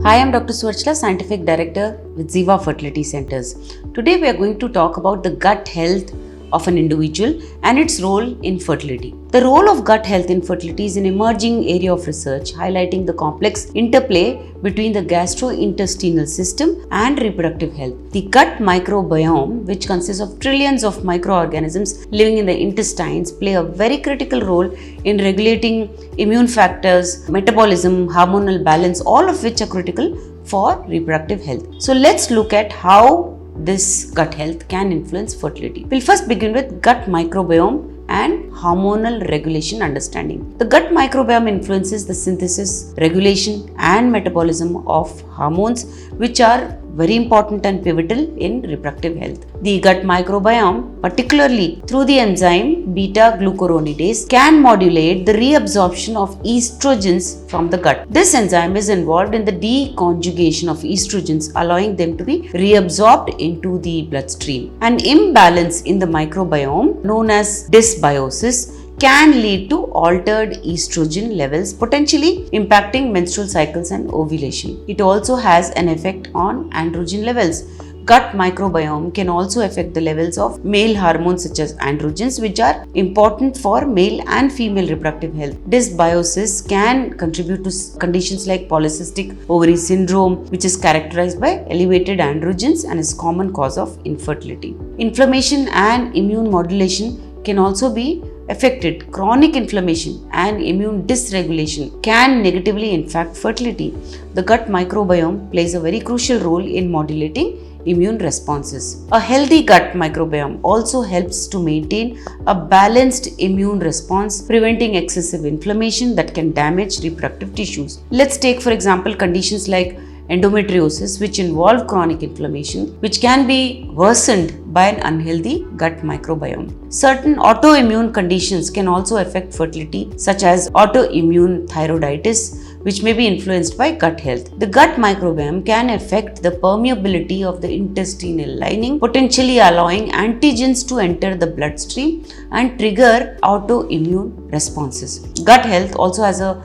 Hi, I'm Dr. Suvarchla, Scientific Director with Ziva Fertility Centers. Today we are going to talk about the gut health of an individual and its role in fertility. The role of gut health in fertility is an emerging area of research highlighting the complex interplay between the gastrointestinal system and reproductive health. The gut microbiome, which consists of trillions of microorganisms living in the intestines, play a very critical role in regulating immune factors, metabolism, hormonal balance, all of which are critical for reproductive health. So let's look at how this gut health can influence fertility. We'll first begin with gut microbiome and hormonal regulation understanding. The gut microbiome influences the synthesis, regulation and metabolism of hormones, which are very important and pivotal in reproductive health. The gut microbiome, particularly through the enzyme beta-glucuronidase, can modulate the reabsorption of estrogens from the gut. This enzyme is involved in the deconjugation of estrogens, allowing them to be reabsorbed into the bloodstream. An imbalance in the microbiome, known as dysbiosis, can lead to altered estrogen levels, potentially impacting menstrual cycles and ovulation. It also has an effect on androgen levels. Gut microbiome can also affect the levels of male hormones such as androgens, which are important for male and female reproductive health. Dysbiosis can contribute to conditions like polycystic ovary syndrome, which is characterized by elevated androgens and is a common cause of infertility. Inflammation and immune modulation can also be affected. Chronic inflammation and immune dysregulation can negatively impact fertility. The gut microbiome plays a very crucial role in modulating immune responses. A healthy gut microbiome also helps to maintain a balanced immune response, preventing excessive inflammation that can damage reproductive tissues. Let's take, for example, conditions like endometriosis, which involve chronic inflammation, which can be worsened by an unhealthy gut microbiome. Certain autoimmune conditions can also affect fertility, such as autoimmune thyroiditis, which may be influenced by gut health. The gut microbiome can affect the permeability of the intestinal lining, potentially allowing antigens to enter the bloodstream and trigger autoimmune responses. Gut health also has a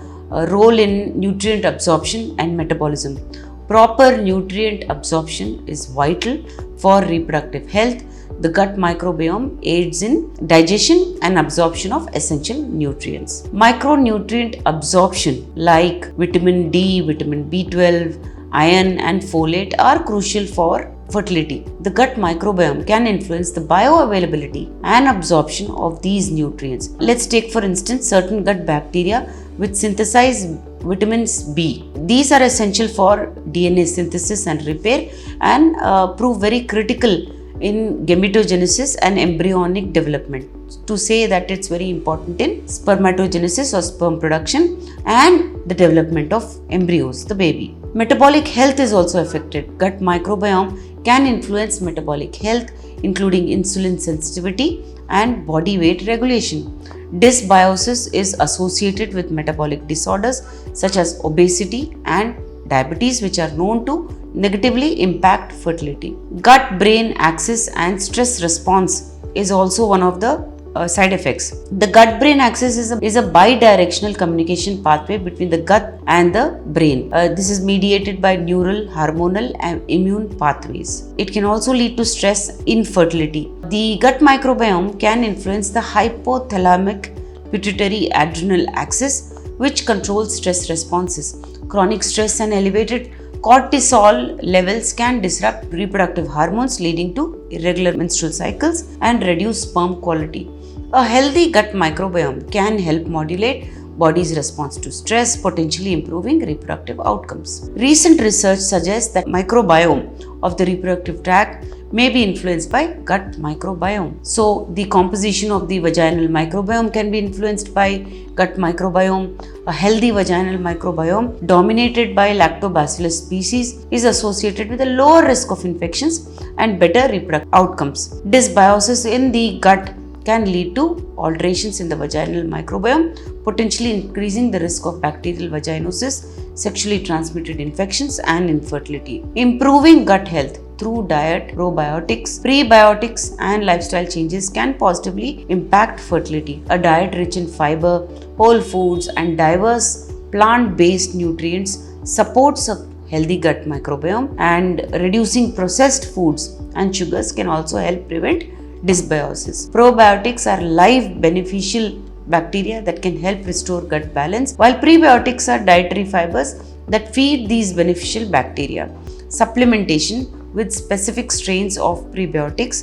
role in nutrient absorption and metabolism. Proper nutrient absorption is vital for reproductive health. The gut microbiome aids in digestion and absorption of essential nutrients. Micronutrient absorption like vitamin D, vitamin B12, iron and folate are crucial for fertility. The gut microbiome can influence the bioavailability and absorption of these nutrients. Let's take, for instance, certain gut bacteria which synthesize vitamins B. These are essential for DNA synthesis and repair and prove very critical in gametogenesis and embryonic development. To say that it's very important in spermatogenesis or sperm production and the development of embryos, the baby. Metabolic health is also affected. Gut microbiome can influence metabolic health, including insulin sensitivity and body weight regulation. Dysbiosis is associated with metabolic disorders such as obesity and diabetes, which are known to negatively impact fertility. Gut-brain axis and stress response is also one of the side effects. The gut-brain axis is a bidirectional communication pathway between the gut and the brain. This is mediated by neural, hormonal and immune pathways. It can also lead to stress infertility. The gut microbiome can influence the hypothalamic pituitary adrenal axis, which controls stress responses. Chronic stress and elevated cortisol levels can disrupt reproductive hormones, leading to irregular menstrual cycles and reduce sperm quality. A healthy gut microbiome can help modulate body's response to stress, potentially improving reproductive outcomes. Recent research suggests that microbiome of the reproductive tract may be influenced by gut microbiome. So, the composition of the vaginal microbiome can be influenced by gut microbiome. A healthy vaginal microbiome dominated by lactobacillus species is associated with a lower risk of infections and better reproductive outcomes. Dysbiosis in the gut can lead to alterations in the vaginal microbiome, potentially increasing the risk of bacterial vaginosis, sexually transmitted infections, and infertility. Improving gut health through diet, probiotics, prebiotics, and lifestyle changes can positively impact fertility. A diet rich in fiber, whole foods, and diverse plant-based nutrients supports a healthy gut microbiome, and reducing processed foods and sugars can also help prevent dysbiosis. Probiotics are live beneficial bacteria that can help restore gut balance, while prebiotics are dietary fibers that feed these beneficial bacteria. Supplementation with specific strains of prebiotics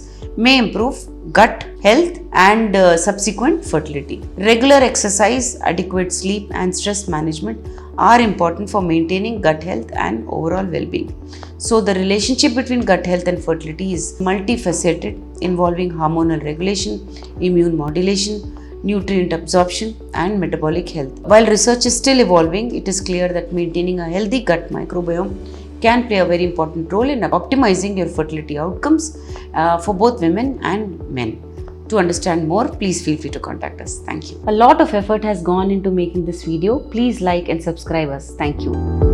may improve gut health and subsequent fertility. Regular exercise, adequate sleep, and stress management are important for maintaining gut health and overall well-being. So the relationship between gut health and fertility is multifaceted, involving hormonal regulation, immune modulation, nutrient absorption, and metabolic health. While research is still evolving, it is clear that maintaining a healthy gut microbiome can play a very important role in optimizing your fertility outcomes for both women and men. To understand more, please feel free to contact us. Thank you. A lot of effort has gone into making this video. Please like and subscribe us. Thank you.